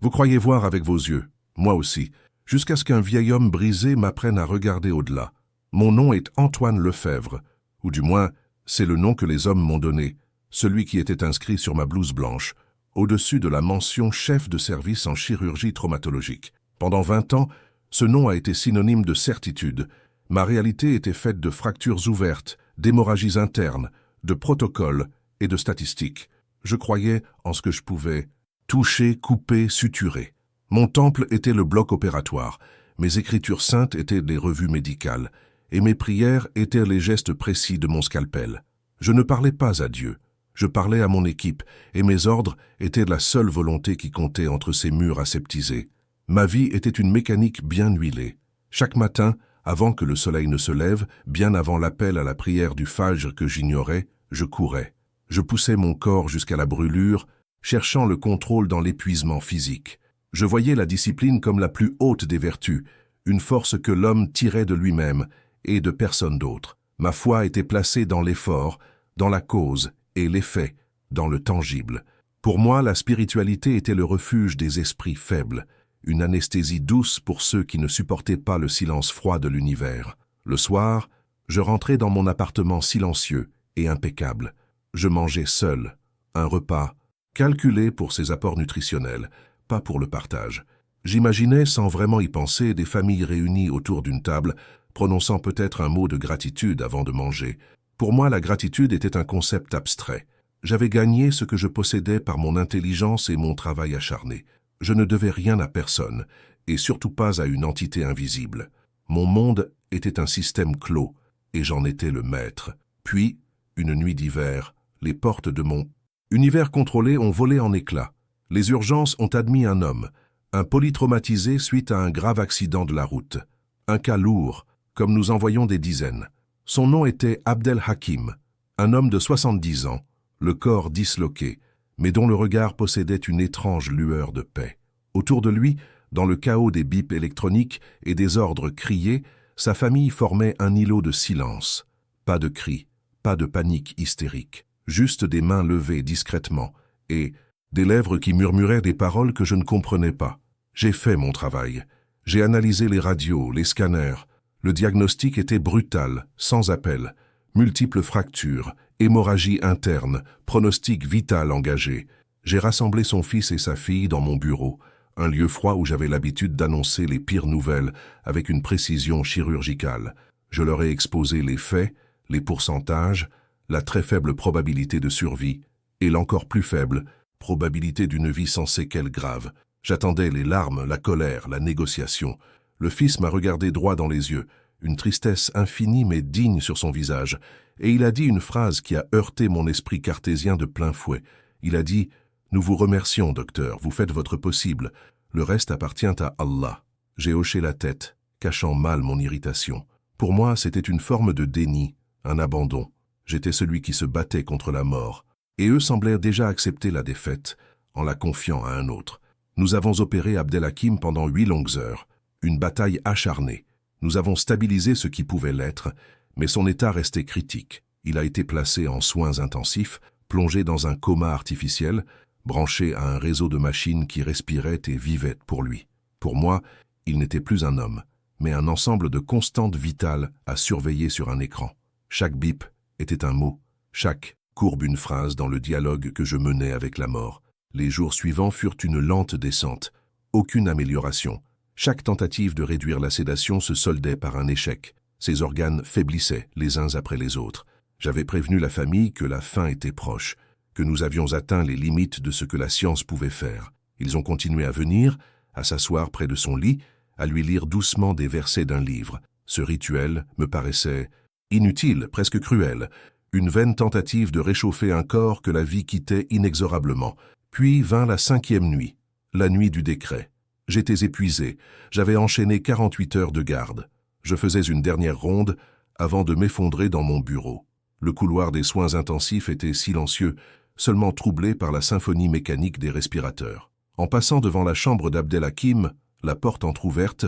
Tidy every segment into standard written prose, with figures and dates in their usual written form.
Vous croyez voir avec vos yeux, moi aussi, jusqu'à ce qu'un vieil homme brisé m'apprenne à regarder au-delà. Mon nom est Antoine Lefebvre, ou du moins, c'est le nom que les hommes m'ont donné, celui qui était inscrit sur ma blouse blanche, au-dessus de la mention chef de service en chirurgie traumatologique. Pendant 20 ans, ce nom a été synonyme de certitude. Ma réalité était faite de fractures ouvertes, d'hémorragies internes, de protocoles et de statistiques. Je croyais en ce que je pouvais toucher, couper, suturer. Mon temple était le bloc opératoire, mes écritures saintes étaient des revues médicales, et mes prières étaient les gestes précis de mon scalpel. Je ne parlais pas à Dieu, je parlais à mon équipe, et mes ordres étaient la seule volonté qui comptait entre ces murs aseptisés. Ma vie était une mécanique bien huilée. Chaque matin, avant que le soleil ne se lève, bien avant l'appel à la prière du Fajr que j'ignorais, je courais. Je poussais mon corps jusqu'à la brûlure, cherchant le contrôle dans l'épuisement physique. Je voyais la discipline comme la plus haute des vertus, une force que l'homme tirait de lui-même et de personne d'autre. Ma foi était placée dans l'effort, dans la cause et l'effet, dans le tangible. Pour moi, la spiritualité était le refuge des esprits faibles, une anesthésie douce pour ceux qui ne supportaient pas le silence froid de l'univers. Le soir, je rentrais dans mon appartement silencieux et impeccable. Je mangeais seul, un repas calculé pour ses apports nutritionnels, pas pour le partage. J'imaginais, sans vraiment y penser, des familles réunies autour d'une table, prononçant peut-être un mot de gratitude avant de manger. Pour moi, la gratitude était un concept abstrait. J'avais gagné ce que je possédais par mon intelligence et mon travail acharné. Je ne devais rien à personne, et surtout pas à une entité invisible. Mon monde était un système clos, et j'en étais le maître. Puis, une nuit d'hiver, les portes de mon univers contrôlé ont volé en éclats. Les urgences ont admis un homme, un polytraumatisé suite à un grave accident de la route. Un cas lourd, comme nous en voyons des dizaines. Son nom était Abdel Hakim, un homme de 70 ans, le corps disloqué, mais dont le regard possédait une étrange lueur de paix. Autour de lui, dans le chaos des bips électroniques et des ordres criés, sa famille formait un îlot de silence. Pas de cris, pas de panique hystérique, juste des mains levées discrètement et des lèvres qui murmuraient des paroles que je ne comprenais pas. J'ai fait mon travail. J'ai analysé les radios, les scanners. Le diagnostic était brutal, sans appel. Multiples fractures, hémorragie interne, pronostic vital engagé. J'ai rassemblé son fils et sa fille dans mon bureau, un lieu froid où j'avais l'habitude d'annoncer les pires nouvelles avec une précision chirurgicale. Je leur ai exposé les faits, les pourcentages, la très faible probabilité de survie et l'encore plus faible probabilité d'une vie sans séquelles graves. J'attendais les larmes, la colère, la négociation. Le fils m'a regardé droit dans les yeux, une tristesse infinie mais digne sur son visage, et il a dit une phrase qui a heurté mon esprit cartésien de plein fouet. Il a dit « Nous vous remercions, docteur, vous faites votre possible. Le reste appartient à Allah. » J'ai hoché la tête, cachant mal mon irritation. Pour moi, c'était une forme de déni, un abandon. J'étais celui qui se battait contre la mort. Et eux semblèrent déjà accepter la défaite, en la confiant à un autre. Nous avons opéré Abdel Hakim pendant 8 longues heures, une bataille acharnée. Nous avons stabilisé ce qui pouvait l'être, mais son état restait critique. Il a été placé en soins intensifs, plongé dans un coma artificiel, branché à un réseau de machines qui respiraient et vivaient pour lui. Pour moi, il n'était plus un homme, mais un ensemble de constantes vitales à surveiller sur un écran. Chaque bip était un mot, chaque courbe une phrase dans le dialogue que je menais avec la mort. Les jours suivants furent une lente descente, aucune amélioration. Chaque tentative de réduire la sédation se soldait par un échec. Ses organes faiblissaient les uns après les autres. J'avais prévenu la famille que la fin était proche, que nous avions atteint les limites de ce que la science pouvait faire. Ils ont continué à venir, à s'asseoir près de son lit, à lui lire doucement des versets d'un livre. Ce rituel me paraissait inutile, presque cruel, une vaine tentative de réchauffer un corps que la vie quittait inexorablement. Puis vint la 5e nuit, la nuit du décret. J'étais épuisé, j'avais enchaîné 48 heures de garde. Je faisais une dernière ronde avant de m'effondrer dans mon bureau. Le couloir des soins intensifs était silencieux, seulement troublé par la symphonie mécanique des respirateurs. En passant devant la chambre d'Abdel Hakim, la porte entr'ouverte,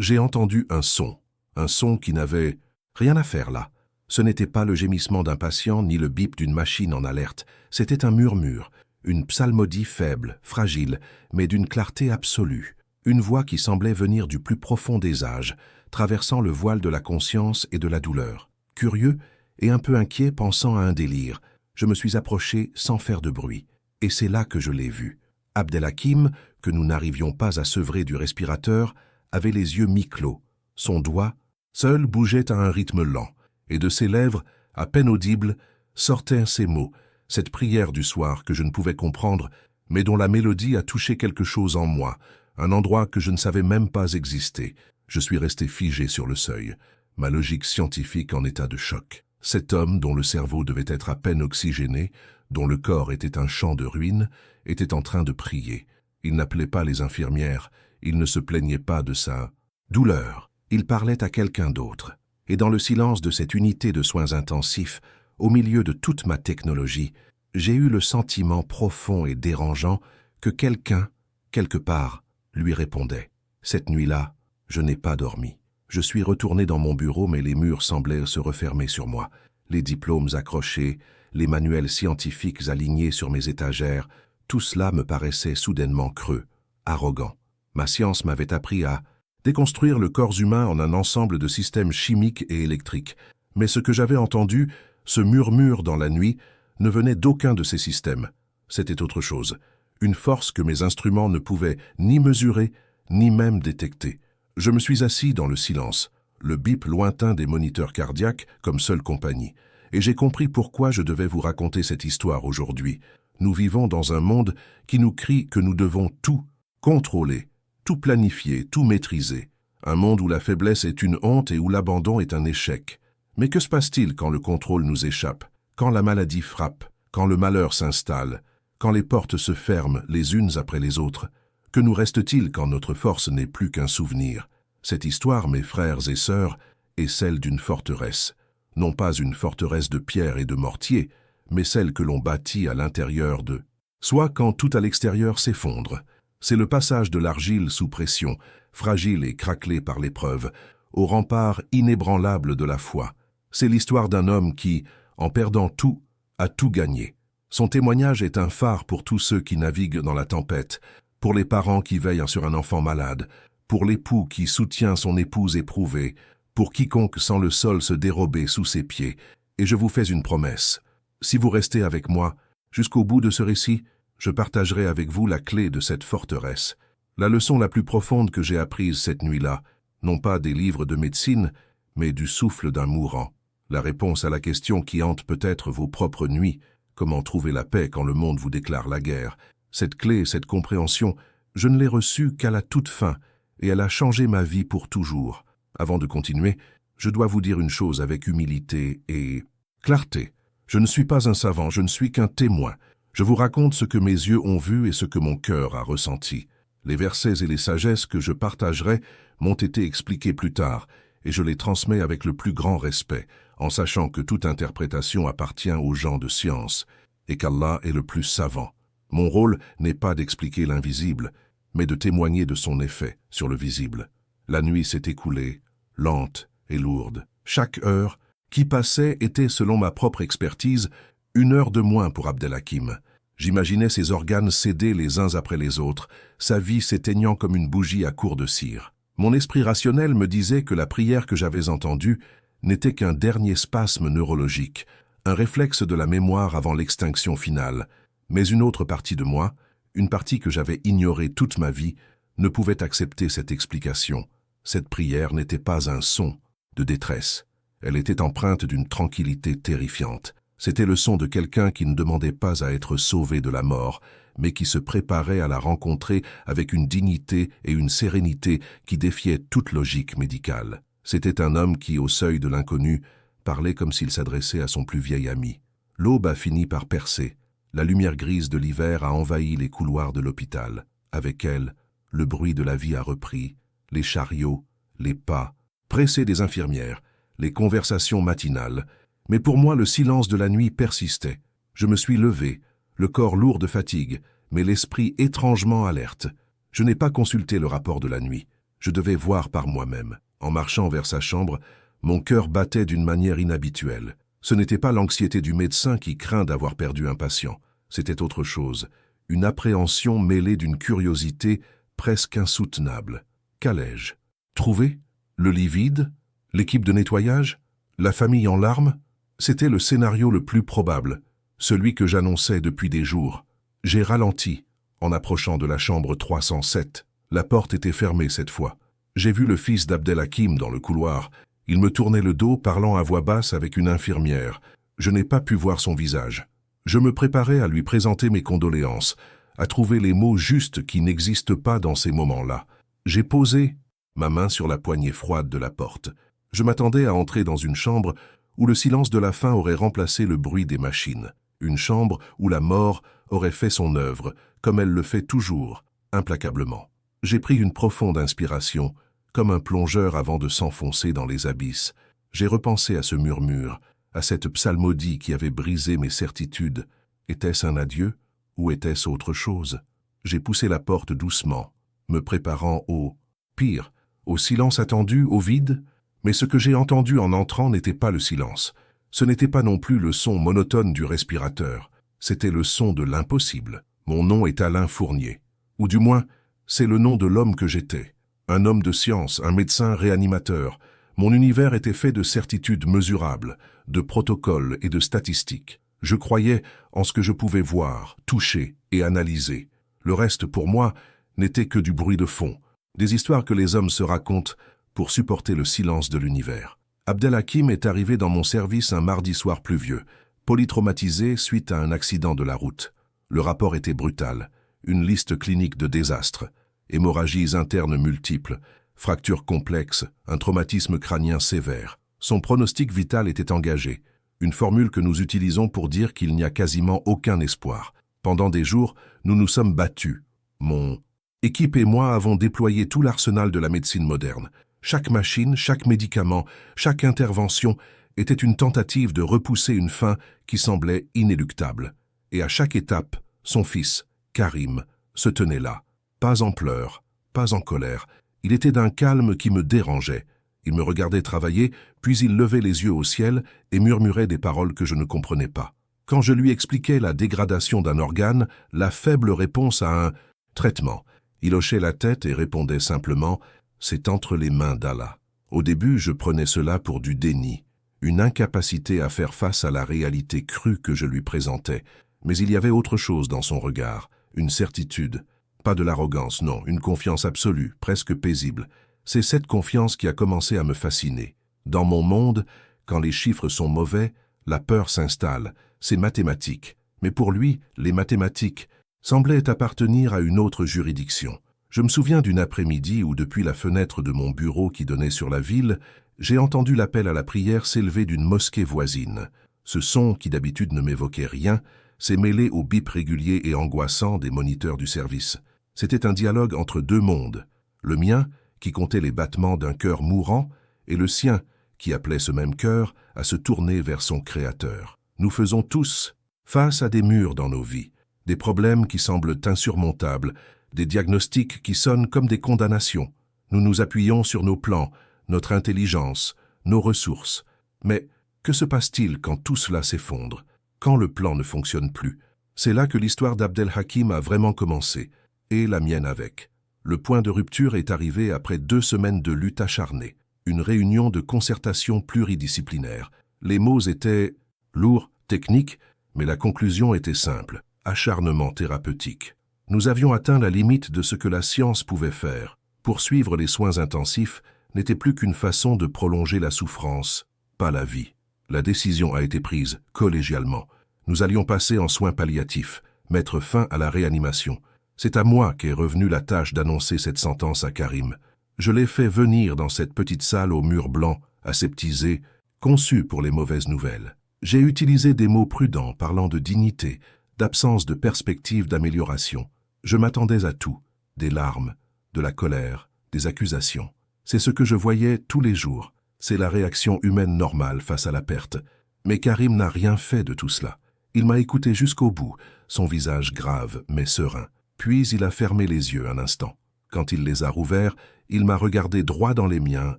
j'ai entendu un son qui n'avait rien à faire là. Ce n'était pas le gémissement d'un patient ni le bip d'une machine en alerte, c'était un murmure, une psalmodie faible, fragile, mais d'une clarté absolue. Une voix qui semblait venir du plus profond des âges, traversant le voile de la conscience et de la douleur. Curieux et un peu inquiet pensant à un délire, je me suis approché sans faire de bruit. Et c'est là que je l'ai vu. Abdelhakim, que nous n'arrivions pas à sevrer du respirateur, avait les yeux mi-clos. Son doigt, seul, bougeait à un rythme lent, et de ses lèvres, à peine audibles, sortaient ces mots, cette prière du soir que je ne pouvais comprendre, mais dont la mélodie a touché quelque chose en moi, un endroit que je ne savais même pas exister. Je suis resté figé sur le seuil, ma logique scientifique en état de choc. Cet homme, dont le cerveau devait être à peine oxygéné, dont le corps était un champ de ruines, était en train de prier. Il n'appelait pas les infirmières, il ne se plaignait pas de sa douleur. Il parlait à quelqu'un d'autre. Et dans le silence de cette unité de soins intensifs, au milieu de toute ma technologie, j'ai eu le sentiment profond et dérangeant que quelqu'un, quelque part, lui répondait. Cette nuit-là, je n'ai pas dormi. Je suis retourné dans mon bureau, mais les murs semblaient se refermer sur moi. Les diplômes accrochés, les manuels scientifiques alignés sur mes étagères, tout cela me paraissait soudainement creux, arrogant. Ma science m'avait appris à déconstruire le corps humain en un ensemble de systèmes chimiques et électriques. Mais ce que j'avais entendu, ce murmure dans la nuit, ne venait d'aucun de ces systèmes. C'était autre chose, une force que mes instruments ne pouvaient ni mesurer, ni même détecter. Je me suis assis dans le silence, le bip lointain des moniteurs cardiaques comme seule compagnie, et j'ai compris pourquoi je devais vous raconter cette histoire aujourd'hui. Nous vivons dans un monde qui nous crie que nous devons tout contrôler, tout planifier, tout maîtriser. Un monde où la faiblesse est une honte et où l'abandon est un échec. Mais que se passe-t-il quand le contrôle nous échappe, quand la maladie frappe, quand le malheur s'installe, quand les portes se ferment les unes après les autres? Que nous reste-t-il quand notre force n'est plus qu'un souvenir? Cette histoire, mes frères et sœurs, est celle d'une forteresse. Non pas une forteresse de pierre et de mortier, mais celle que l'on bâtit à l'intérieur de soi quand tout à l'extérieur s'effondre. C'est le passage de l'argile sous pression, fragile et craquelée par l'épreuve, au rempart inébranlable de la foi. C'est l'histoire d'un homme qui, en perdant tout, a tout gagné. Son témoignage est un phare pour tous ceux qui naviguent dans la tempête, pour les parents qui veillent sur un enfant malade, pour l'époux qui soutient son épouse éprouvée, pour quiconque sent le sol se dérober sous ses pieds. Et je vous fais une promesse. Si vous restez avec moi, jusqu'au bout de ce récit, je partagerai avec vous la clé de cette forteresse. La leçon la plus profonde que j'ai apprise cette nuit-là, non pas des livres de médecine, mais du souffle d'un mourant. La réponse à la question qui hante peut-être vos propres nuits, comment trouver la paix quand le monde vous déclare la guerre. Cette clé, cette compréhension, je ne l'ai reçue qu'à la toute fin, et elle a changé ma vie pour toujours. Avant de continuer, je dois vous dire une chose avec humilité et clarté. Je ne suis pas un savant, je ne suis qu'un témoin. Je vous raconte ce que mes yeux ont vu et ce que mon cœur a ressenti. Les versets et les sagesses que je partagerai m'ont été expliqués plus tard, et je les transmets avec le plus grand respect, en sachant que toute interprétation appartient aux gens de science, et qu'Allah est le plus savant. Mon rôle n'est pas d'expliquer l'invisible, mais de témoigner de son effet sur le visible. La nuit s'est écoulée, lente et lourde. Chaque heure qui passait était, selon ma propre expertise, une heure de moins pour Abdelhakim. J'imaginais ses organes céder les uns après les autres, sa vie s'éteignant comme une bougie à court de cire. Mon esprit rationnel me disait que la prière que j'avais entendue n'était qu'un dernier spasme neurologique, un réflexe de la mémoire avant l'extinction finale. Mais une autre partie de moi, une partie que j'avais ignorée toute ma vie, ne pouvait accepter cette explication. Cette prière n'était pas un son de détresse. Elle était empreinte d'une tranquillité terrifiante. C'était le son de quelqu'un qui ne demandait pas à être sauvé de la mort, mais qui se préparait à la rencontrer avec une dignité et une sérénité qui défiaient toute logique médicale. C'était un homme qui, au seuil de l'inconnu, parlait comme s'il s'adressait à son plus vieil ami. L'aube a fini par percer. La lumière grise de l'hiver a envahi les couloirs de l'hôpital. Avec elle, le bruit de la vie a repris, les chariots, les pas, pressés des infirmières, les conversations matinales. Mais pour moi, le silence de la nuit persistait. Je me suis levé, le corps lourd de fatigue, mais l'esprit étrangement alerte. Je n'ai pas consulté le rapport de la nuit. Je devais voir par moi-même. En marchant vers sa chambre, mon cœur battait d'une manière inhabituelle. Ce n'était pas l'anxiété du médecin qui craint d'avoir perdu un patient. C'était autre chose, une appréhension mêlée d'une curiosité presque insoutenable. Qu'allais-je trouver? Le lit vide? L'équipe de nettoyage? La famille en larmes? C'était le scénario le plus probable, celui que j'annonçais depuis des jours. J'ai ralenti en approchant de la chambre 307. La porte était fermée cette fois. J'ai vu le fils d'Abdelhakim dans le couloir. Il me tournait le dos, parlant à voix basse avec une infirmière. Je n'ai pas pu voir son visage. Je me préparais à lui présenter mes condoléances, à trouver les mots justes qui n'existent pas dans ces moments-là. J'ai posé ma main sur la poignée froide de la porte. Je m'attendais à entrer dans une chambre où le silence de la faim aurait remplacé le bruit des machines. Une chambre où la mort aurait fait son œuvre, comme elle le fait toujours, implacablement. J'ai pris une profonde inspiration, comme un plongeur avant de s'enfoncer dans les abysses. J'ai repensé à ce murmure, à cette psalmodie qui avait brisé mes certitudes. Était-ce un adieu ou était-ce autre chose? J'ai poussé la porte doucement, me préparant au pire, au silence attendu, au vide. Mais ce que j'ai entendu en entrant n'était pas le silence. Ce n'était pas non plus le son monotone du respirateur. C'était le son de l'impossible. Mon nom est Alain Fournier. Ou du moins, c'est le nom de l'homme que j'étais. Un homme de science, un médecin réanimateur. Mon univers était fait de certitudes mesurables, de protocoles et de statistiques. Je croyais en ce que je pouvais voir, toucher et analyser. Le reste, pour moi, n'était que du bruit de fond, des histoires que les hommes se racontent pour supporter le silence de l'univers. Abdelhakim est arrivé dans mon service un mardi soir pluvieux, polytraumatisé suite à un accident de la route. Le rapport était brutal, une liste clinique de désastres, hémorragies internes multiples, fractures complexes, un traumatisme crânien sévère. Son pronostic vital était engagé, une formule que nous utilisons pour dire qu'il n'y a quasiment aucun espoir. Pendant des jours, nous nous sommes battus. Mon équipe et moi avons déployé tout l'arsenal de la médecine moderne. Chaque machine, chaque médicament, chaque intervention était une tentative de repousser une fin qui semblait inéluctable. Et à chaque étape, son fils, Karim, se tenait là, pas en pleurs, pas en colère. Il était d'un calme qui me dérangeait. Il me regardait travailler, puis il levait les yeux au ciel et murmurait des paroles que je ne comprenais pas. Quand je lui expliquais la dégradation d'un organe, la faible réponse à un traitement, il hochait la tête et répondait simplement « C'est entre les mains d'Allah ». Au début, je prenais cela pour du déni, une incapacité à faire face à la réalité crue que je lui présentais. Mais il y avait autre chose dans son regard, une certitude. Pas de l'arrogance, non, une confiance absolue, presque paisible. C'est cette confiance qui a commencé à me fasciner. Dans mon monde, quand les chiffres sont mauvais, la peur s'installe. C'est mathématique. Mais pour lui, les mathématiques semblaient appartenir à une autre juridiction. Je me souviens d'une après-midi où, depuis la fenêtre de mon bureau qui donnait sur la ville, j'ai entendu l'appel à la prière s'élever d'une mosquée voisine. Ce son, qui d'habitude ne m'évoquait rien, s'est mêlé au bip régulier et angoissant des moniteurs du service. C'était un dialogue entre deux mondes. Le mien, qui comptait les battements d'un cœur mourant, et le sien, qui appelait ce même cœur à se tourner vers son Créateur. Nous faisons tous face à des murs dans nos vies, des problèmes qui semblent insurmontables, des diagnostics qui sonnent comme des condamnations. Nous nous appuyons sur nos plans, notre intelligence, nos ressources. Mais que se passe-t-il quand tout cela s'effondre, quand le plan ne fonctionne plus? C'est là que l'histoire d'Abdelhakim a vraiment commencé, et la mienne avec. Le point de rupture est arrivé après 2 semaines de lutte acharnée, une réunion de concertation pluridisciplinaire. Les mots étaient lourds, techniques, mais la conclusion était simple, acharnement thérapeutique. Nous avions atteint la limite de ce que la science pouvait faire. Poursuivre les soins intensifs n'était plus qu'une façon de prolonger la souffrance, pas la vie. La décision a été prise collégialement. Nous allions passer en soins palliatifs, mettre fin à la réanimation. C'est à moi qu'est revenue la tâche d'annoncer cette sentence à Karim. Je l'ai fait venir dans cette petite salle aux murs blancs, aseptisée, conçue pour les mauvaises nouvelles. J'ai utilisé des mots prudents parlant de dignité, d'absence de perspective d'amélioration. Je m'attendais à tout, des larmes, de la colère, des accusations. C'est ce que je voyais tous les jours. C'est la réaction humaine normale face à la perte. Mais Karim n'a rien fait de tout cela. Il m'a écouté jusqu'au bout, son visage grave mais serein. Puis il a fermé les yeux un instant. Quand il les a rouverts, il m'a regardé droit dans les miens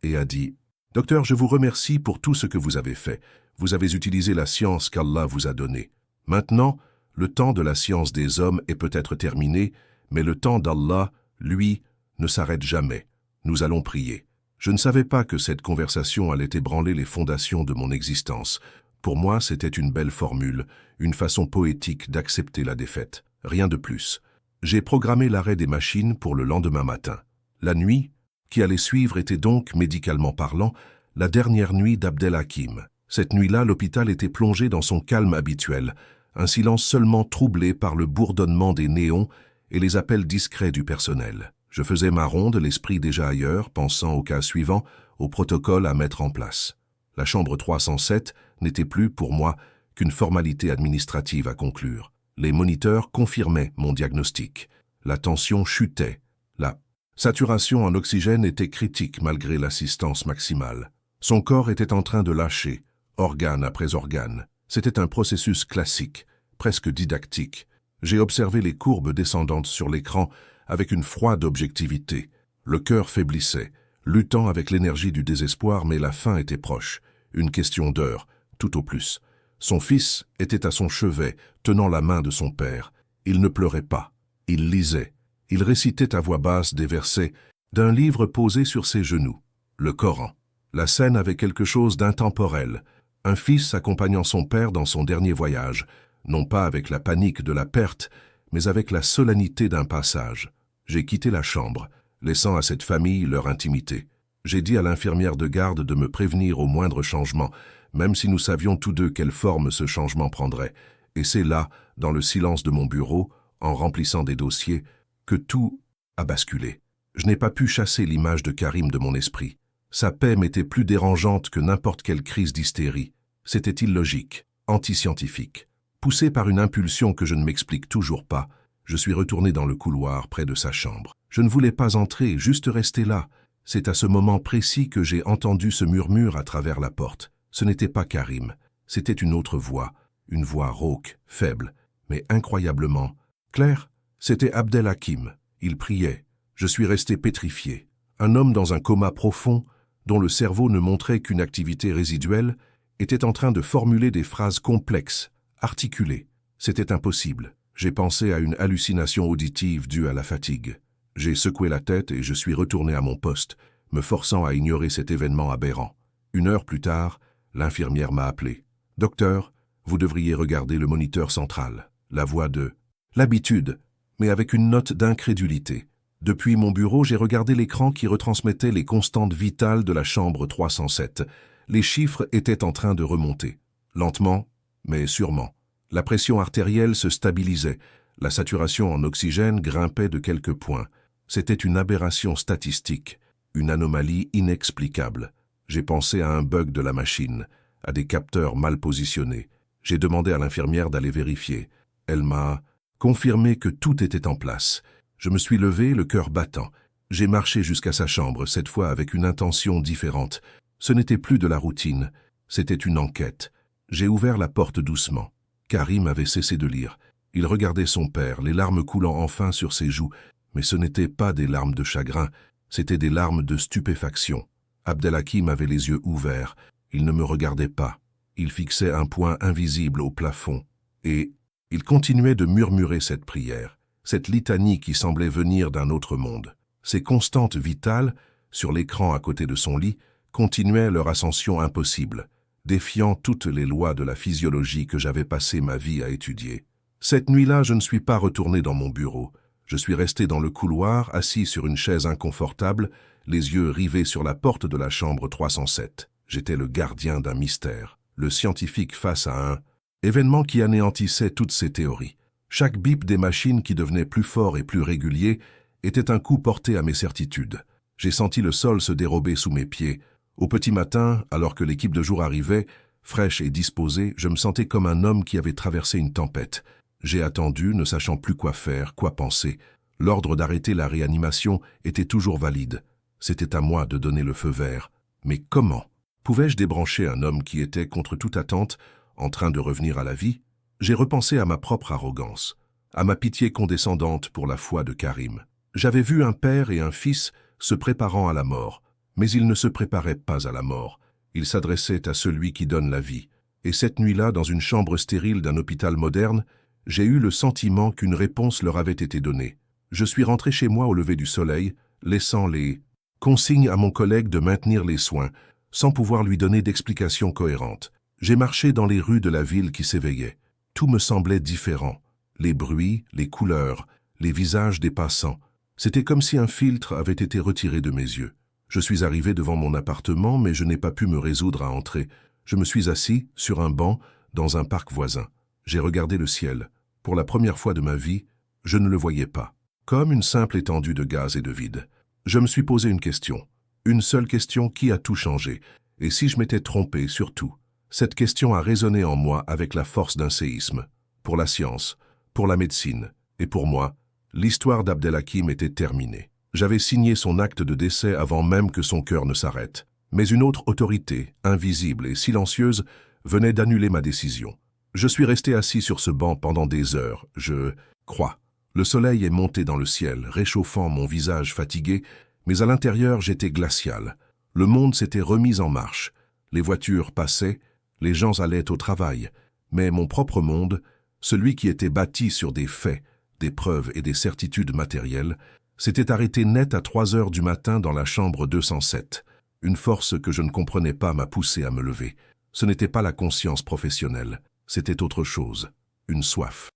et a dit « Docteur, je vous remercie pour tout ce que vous avez fait. Vous avez utilisé la science qu'Allah vous a donnée. Maintenant, Le temps de la science des hommes est peut-être terminé, mais le temps d'Allah, lui, ne s'arrête jamais. Nous allons prier. Je ne savais pas que cette conversation allait ébranler les fondations de mon existence. Pour moi, c'était une belle formule, une façon poétique d'accepter la défaite. Rien de plus. J'ai programmé l'arrêt des machines pour le lendemain matin. La nuit qui allait suivre était donc, médicalement parlant, la dernière nuit d'Abdelhakim. Cette nuit-là, l'hôpital était plongé dans son calme habituel, un silence seulement troublé par le bourdonnement des néons et les appels discrets du personnel. Je faisais ma ronde, l'esprit déjà ailleurs, pensant au cas suivant, au protocole à mettre en place. La chambre 307 n'était plus, pour moi, qu'une formalité administrative à conclure. Les moniteurs confirmaient mon diagnostic. La tension chutait. La saturation en oxygène était critique malgré l'assistance maximale. Son corps était en train de lâcher, organe après organe. C'était un processus classique, presque didactique. J'ai observé les courbes descendantes sur l'écran avec une froide objectivité. Le cœur faiblissait, luttant avec l'énergie du désespoir, mais la fin était proche. Une question d'heure, tout au plus. Son fils était à son chevet, tenant la main de son père. Il ne pleurait pas. Il lisait. Il récitait à voix basse des versets d'un livre posé sur ses genoux, le Coran. La scène avait quelque chose d'intemporel. Un fils accompagnant son père dans son dernier voyage, non pas avec la panique de la perte, mais avec la solennité d'un passage. J'ai quitté la chambre, laissant à cette famille leur intimité. J'ai dit à l'infirmière de garde de me prévenir au moindre changement, même si nous savions tous deux quelle forme ce changement prendrait. Et c'est là, dans le silence de mon bureau, en remplissant des dossiers, que tout a basculé. Je n'ai pas pu chasser l'image de Karim de mon esprit. Sa paix m'était plus dérangeante que n'importe quelle crise d'hystérie. C'était illogique, antiscientifique. Poussé par une impulsion que je ne m'explique toujours pas, je suis retourné dans le couloir près de sa chambre. Je ne voulais pas entrer, juste rester là. C'est à ce moment précis que j'ai entendu ce murmure à travers la porte. Ce n'était pas Karim, c'était une autre voix, une voix rauque, faible, mais incroyablement claire. C'était Abdelhakim. Il priait. Je suis resté pétrifié. Un homme dans un coma profond, dont le cerveau ne montrait qu'une activité résiduelle, était en train de formuler des phrases complexes, articulées. C'était impossible. J'ai pensé à une hallucination auditive due à la fatigue. J'ai secoué la tête et je suis retourné à mon poste, me forçant à ignorer cet événement aberrant. 1 heure plus tard, l'infirmière m'a appelé. « Docteur, vous devriez regarder le moniteur central. » La voix de l'habitude, mais avec une note d'incrédulité. Depuis mon bureau, j'ai regardé l'écran qui retransmettait les constantes vitales de la chambre 307. Les chiffres étaient en train de remonter. Lentement, mais sûrement. La pression artérielle se stabilisait. La saturation en oxygène grimpait de quelques points. C'était une aberration statistique, une anomalie inexplicable. J'ai pensé à un bug de la machine, à des capteurs mal positionnés. J'ai demandé à l'infirmière d'aller vérifier. Elle m'a confirmé que tout était en place. Je me suis levé, le cœur battant. J'ai marché jusqu'à sa chambre, cette fois avec une intention différente. Ce n'était plus de la routine, c'était une enquête. J'ai ouvert la porte doucement. Karim avait cessé de lire. Il regardait son père, les larmes coulant enfin sur ses joues. Mais ce n'étaient pas des larmes de chagrin, c'étaient des larmes de stupéfaction. Abdelhakim avait les yeux ouverts. Il ne me regardait pas. Il fixait un point invisible au plafond. Et il continuait de murmurer cette prière, cette litanie qui semblait venir d'un autre monde. Ces constantes vitales, sur l'écran à côté de son lit, continuaient leur ascension impossible, défiant toutes les lois de la physiologie que j'avais passé ma vie à étudier. Cette nuit-là, je ne suis pas retourné dans mon bureau. Je suis resté dans le couloir, assis sur une chaise inconfortable, les yeux rivés sur la porte de la chambre 307. J'étais le gardien d'un mystère, le scientifique face à un événement qui anéantissait toutes ses théories. Chaque bip des machines qui devenait plus fort et plus régulier était un coup porté à mes certitudes. J'ai senti le sol se dérober sous mes pieds. Au petit matin, alors que l'équipe de jour arrivait, fraîche et disposée, je me sentais comme un homme qui avait traversé une tempête. J'ai attendu, ne sachant plus quoi faire, quoi penser. L'ordre d'arrêter la réanimation était toujours valide. C'était à moi de donner le feu vert. Mais comment? Pouvais-je débrancher un homme qui était, contre toute attente, en train de revenir à la vie? J'ai repensé à ma propre arrogance, à ma pitié condescendante pour la foi de Karim. J'avais vu un père et un fils se préparant à la mort, mais ils ne se préparaient pas à la mort. Ils s'adressaient à celui qui donne la vie. Et cette nuit-là, dans une chambre stérile d'un hôpital moderne, J'ai eu le sentiment qu'une réponse leur avait été donnée. Je suis rentré chez moi au lever du soleil, laissant les consignes à mon collègue de maintenir les soins, sans pouvoir lui donner d'explication cohérente. J'ai marché dans les rues de la ville qui s'éveillait. Tout me semblait différent. Les bruits, les couleurs, les visages des passants. C'était comme si un filtre avait été retiré de mes yeux. Je suis arrivé devant mon appartement, mais je n'ai pas pu me résoudre à entrer. Je me suis assis sur un banc dans un parc voisin. J'ai regardé le ciel. Pour la première fois de ma vie, je ne le voyais pas. Comme une simple étendue de gaz et de vide. Je me suis posé une question. Une seule question qui a tout changé. Et si je m'étais trompé, surtout? Cette question a résonné en moi avec la force d'un séisme. Pour la science, pour la médecine, et pour moi, l'histoire d'Abdelhakim était terminée. J'avais signé son acte de décès avant même que son cœur ne s'arrête. Mais une autre autorité, invisible et silencieuse, venait d'annuler ma décision. Je suis resté assis sur ce banc pendant des heures. Je crois. Le soleil est monté dans le ciel, réchauffant mon visage fatigué, mais à l'intérieur j'étais glacial. Le monde s'était remis en marche. Les voitures passaient, les gens allaient au travail. Mais mon propre monde, celui qui était bâti sur des faits, des preuves et des certitudes matérielles, s'était arrêté net à 3 heures du matin dans la chambre 207. Une force que je ne comprenais pas m'a poussé à me lever. Ce n'était pas la conscience professionnelle, c'était autre chose. Une soif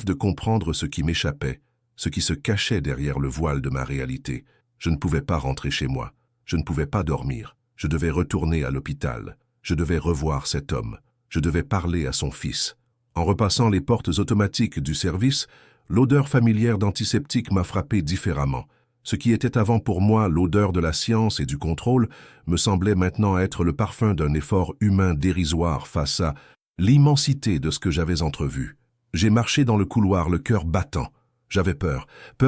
de comprendre ce qui m'échappait, ce qui se cachait derrière le voile de ma réalité. Je ne pouvais pas rentrer chez moi, je ne pouvais pas dormir, je devais retourner à l'hôpital, je devais revoir cet homme, je devais parler à son fils. En repassant les portes automatiques du service, l'odeur familière d'antiseptique m'a frappé différemment. Ce qui était avant pour moi l'odeur de la science et du contrôle me semblait maintenant être le parfum d'un effort humain dérisoire face à l'immensité de ce que j'avais entrevu. J'ai marché dans le couloir, le cœur battant. J'avais peur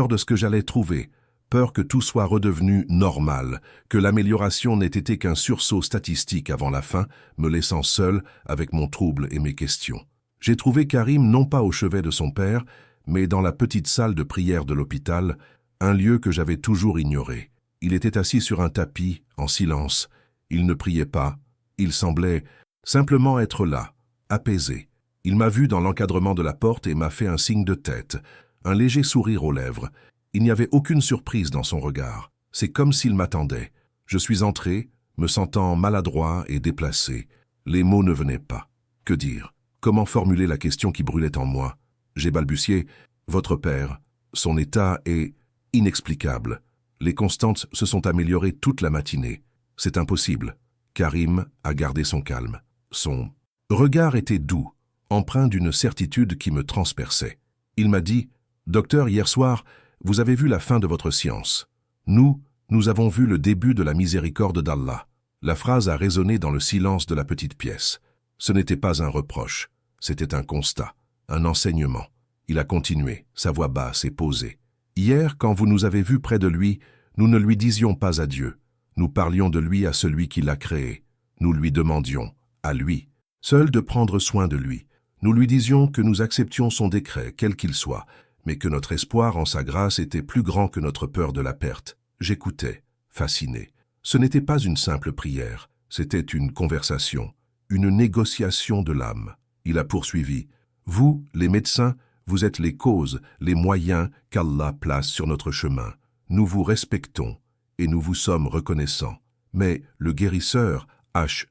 de ce que j'allais trouver, peur que tout soit redevenu normal, que l'amélioration n'ait été qu'un sursaut statistique avant la fin, me laissant seul avec mon trouble et mes questions. J'ai trouvé Karim non pas au chevet de son père, mais dans la petite salle de prière de l'hôpital, un lieu que j'avais toujours ignoré. Il était assis sur un tapis, en silence. Il ne priait pas. Il semblait simplement être là, apaisé. Il m'a vu dans l'encadrement de la porte et m'a fait un signe de tête, un léger sourire aux lèvres. Il n'y avait aucune surprise dans son regard. C'est comme s'il m'attendait. Je suis entré, me sentant maladroit et déplacé. Les mots ne venaient pas. Que dire? Comment formuler la question qui brûlait en moi? J'ai balbutié. Votre père, son état est inexplicable. Les constantes se sont améliorées toute la matinée. C'est impossible. Karim a gardé son calme. Son regard était doux, empreint d'une certitude qui me transperçait. Il m'a dit « Docteur, hier soir, vous avez vu la fin de votre science. Nous avons vu le début de la miséricorde d'Allah. » La phrase a résonné dans le silence de la petite pièce. Ce n'était pas un reproche, c'était un constat, un enseignement. Il a continué, sa voix basse et posée. Hier, quand vous nous avez vus près de lui, nous ne lui disions pas adieu. Nous parlions de lui à celui qui l'a créé. Nous lui demandions, à lui, seul de prendre soin de lui. Nous lui disions que nous acceptions son décret, quel qu'il soit, mais que notre espoir en sa grâce était plus grand que notre peur de la perte. J'écoutais, fasciné. Ce n'était pas une simple prière, c'était une conversation, une négociation de l'âme. Il a poursuivi. Vous, les médecins, vous êtes les causes, les moyens qu'Allah place sur notre chemin. Nous vous respectons et nous vous sommes reconnaissants. Mais le guérisseur,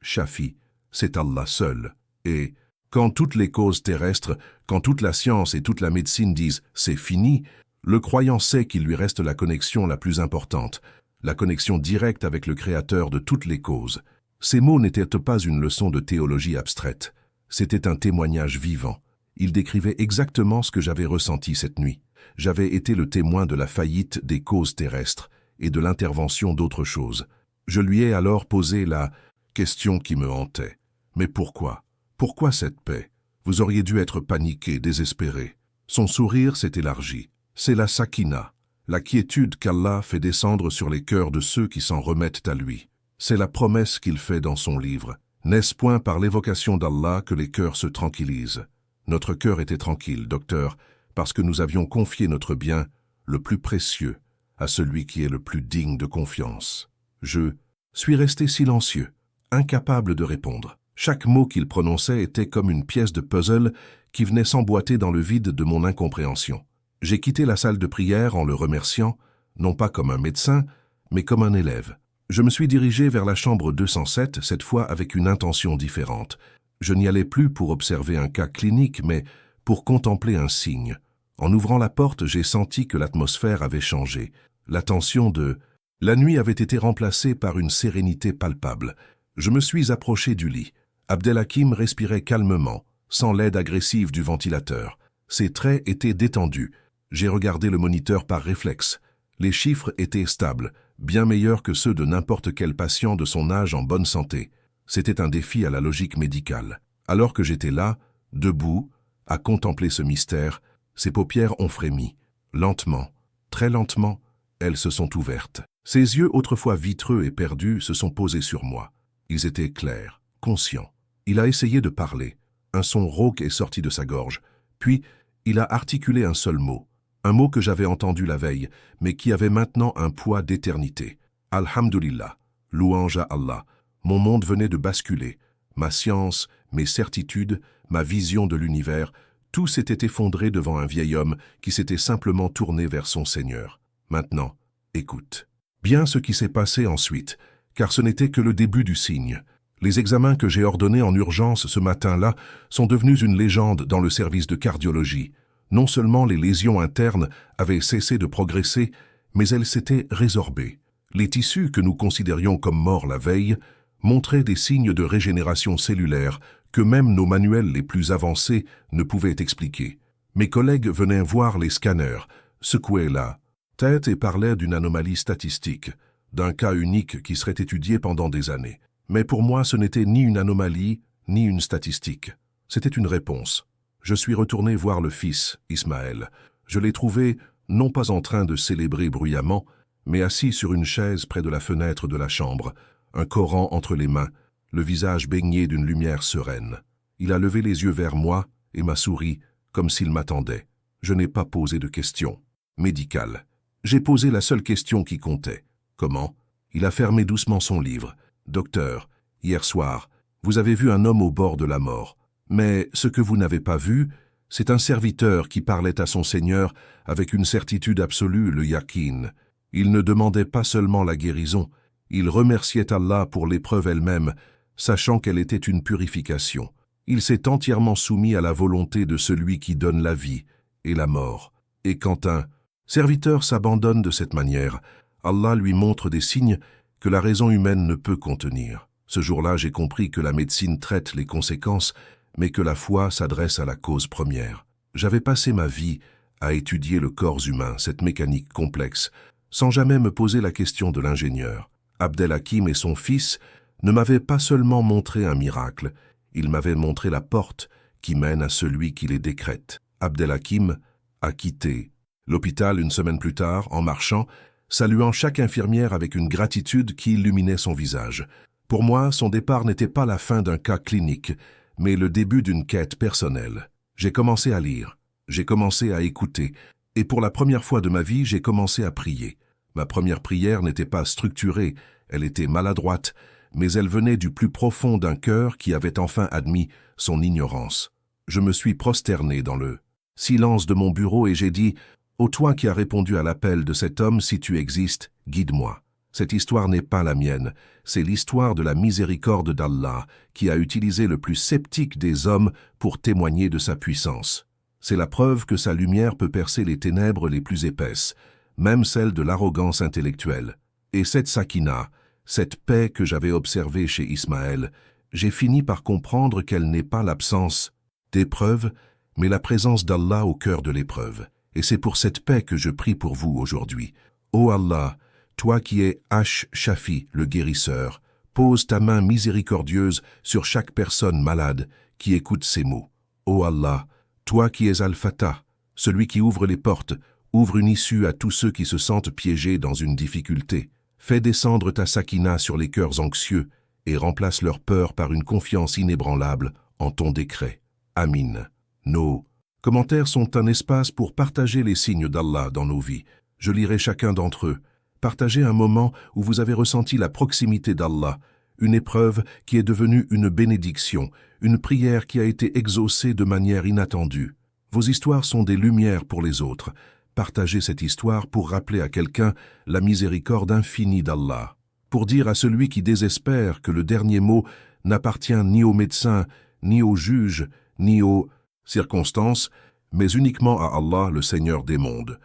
Shafi, c'est Allah seul. Et quand toutes les causes terrestres, quand toute la science et toute la médecine disent « c'est fini », le croyant sait qu'il lui reste la connexion la plus importante, la connexion directe avec le Créateur de toutes les causes. Ces mots n'étaient pas une leçon de théologie abstraite, c'était un témoignage vivant. Il décrivait exactement ce que j'avais ressenti cette nuit. J'avais été le témoin de la faillite des causes terrestres et de l'intervention d'autres choses. Je lui ai alors posé la question qui me hantait. Mais pourquoi? Pourquoi cette paix? Vous auriez dû être paniqué, désespéré. Son sourire s'est élargi. C'est la sakina, la quiétude qu'Allah fait descendre sur les cœurs de ceux qui s'en remettent à lui. C'est la promesse qu'il fait dans son livre. N'est-ce point par l'évocation d'Allah que les cœurs se tranquillisent? Notre cœur était tranquille, docteur, parce que nous avions confié notre bien, le plus précieux, à celui qui est le plus digne de confiance. Je suis resté silencieux, incapable de répondre. Chaque mot qu'il prononçait était comme une pièce de puzzle qui venait s'emboîter dans le vide de mon incompréhension. J'ai quitté la salle de prière en le remerciant, non pas comme un médecin, mais comme un élève. Je me suis dirigé vers la chambre 207, cette fois avec une intention différente. Je n'y allais plus pour observer un cas clinique, mais pour contempler un signe. En ouvrant la porte, j'ai senti que l'atmosphère avait changé. La tension de la nuit avait été remplacée par une sérénité palpable. Je me suis approché du lit. Abdelhakim respirait calmement, sans l'aide agressive du ventilateur. Ses traits étaient détendus. J'ai regardé le moniteur par réflexe. Les chiffres étaient stables, bien meilleurs que ceux de n'importe quel patient de son âge en bonne santé. C'était un défi à la logique médicale. Alors que j'étais là, debout, à contempler ce mystère, ses paupières ont frémi. Lentement, très lentement, elles se sont ouvertes. Ses yeux, autrefois vitreux et perdus, se sont posés sur moi. Ils étaient clairs, conscients. Il a essayé de parler. Un son rauque est sorti de sa gorge. Puis, il a articulé un seul mot. Un mot que j'avais entendu la veille, mais qui avait maintenant un poids d'éternité. Alhamdulillah, louange à Allah. Mon monde venait de basculer. Ma science, mes certitudes, ma vision de l'univers, tout s'était effondré devant un vieil homme qui s'était simplement tourné vers son Seigneur. Maintenant, écoute. Bien ce qui s'est passé ensuite, car ce n'était que le début du signe. Les examens que j'ai ordonnés en urgence ce matin-là sont devenus une légende dans le service de cardiologie. Non seulement les lésions internes avaient cessé de progresser, mais elles s'étaient résorbées. Les tissus que nous considérions comme morts la veille montraient des signes de régénération cellulaire que même nos manuels les plus avancés ne pouvaient expliquer. Mes collègues venaient voir les scanners, secouaient la tête et parlaient d'une anomalie statistique, d'un cas unique qui serait étudié pendant des années. Mais pour moi, ce n'était ni une anomalie, ni une statistique. C'était une réponse. Je suis retourné voir le fils, Ismaël. Je l'ai trouvé, non pas en train de célébrer bruyamment, mais assis sur une chaise près de la fenêtre de la chambre, un Coran entre les mains, le visage baigné d'une lumière sereine. Il a levé les yeux vers moi et m'a souri, comme s'il m'attendait. Je n'ai pas posé de questions. Médicale. J'ai posé la seule question qui comptait. Comment? Il a fermé doucement son livre. Docteur, hier soir, vous avez vu un homme au bord de la mort. Mais ce que vous n'avez pas vu, c'est un serviteur qui parlait à son Seigneur avec une certitude absolue, le yaqin. Il ne demandait pas seulement la guérison, il remerciait Allah pour l'épreuve elle-même, sachant qu'elle était une purification. Il s'est entièrement soumis à la volonté de celui qui donne la vie et la mort. Et quand un serviteur s'abandonne de cette manière, Allah lui montre des signes que la raison humaine ne peut contenir. Ce jour-là, j'ai compris que la médecine traite les conséquences, mais que la foi s'adresse à la cause première. J'avais passé ma vie à étudier le corps humain, cette mécanique complexe, sans jamais me poser la question de l'ingénieur. Abdelhakim et son fils ne m'avaient pas seulement montré un miracle, ils m'avaient montré la porte qui mène à celui qui les décrète. Abdelhakim a quitté l'hôpital une semaine plus tard, en marchant, saluant chaque infirmière avec une gratitude qui illuminait son visage. Pour moi, son départ n'était pas la fin d'un cas clinique, mais le début d'une quête personnelle. J'ai commencé à lire, j'ai commencé à écouter, et pour la première fois de ma vie, j'ai commencé à prier. Ma première prière n'était pas structurée, elle était maladroite, mais elle venait du plus profond d'un cœur qui avait enfin admis son ignorance. Je me suis prosterné dans le silence de mon bureau et j'ai dit « Ô toi qui as répondu à l'appel de cet homme, si tu existes, guide-moi. Cette histoire n'est pas la mienne, c'est l'histoire de la miséricorde d'Allah qui a utilisé le plus sceptique des hommes pour témoigner de sa puissance. C'est la preuve que sa lumière peut percer les ténèbres les plus épaisses, même celles de l'arrogance intellectuelle. Et cette sakina, cette paix que j'avais observée chez Ismaël, j'ai fini par comprendre qu'elle n'est pas l'absence d'épreuve, mais la présence d'Allah au cœur de l'épreuve. Et c'est pour cette paix que je prie pour vous aujourd'hui. Ô Allah, toi qui es Ash-Shafi, le guérisseur, pose ta main miséricordieuse sur chaque personne malade qui écoute ces mots. Ô Allah, toi qui es Al-Fatah, celui qui ouvre les portes, ouvre une issue à tous ceux qui se sentent piégés dans une difficulté. Fais descendre ta sakina sur les cœurs anxieux et remplace leur peur par une confiance inébranlable en ton décret. Amin. Nos commentaires sont un espace pour partager les signes d'Allah dans nos vies. Je lirai chacun d'entre eux. Partagez un moment où vous avez ressenti la proximité d'Allah, une épreuve qui est devenue une bénédiction, une prière qui a été exaucée de manière inattendue. Vos histoires sont des lumières pour les autres. Partagez cette histoire pour rappeler à quelqu'un la miséricorde infinie d'Allah, pour dire à celui qui désespère que le dernier mot n'appartient ni aux médecins, ni aux juges, ni aux circonstances, mais uniquement à Allah, le Seigneur des mondes.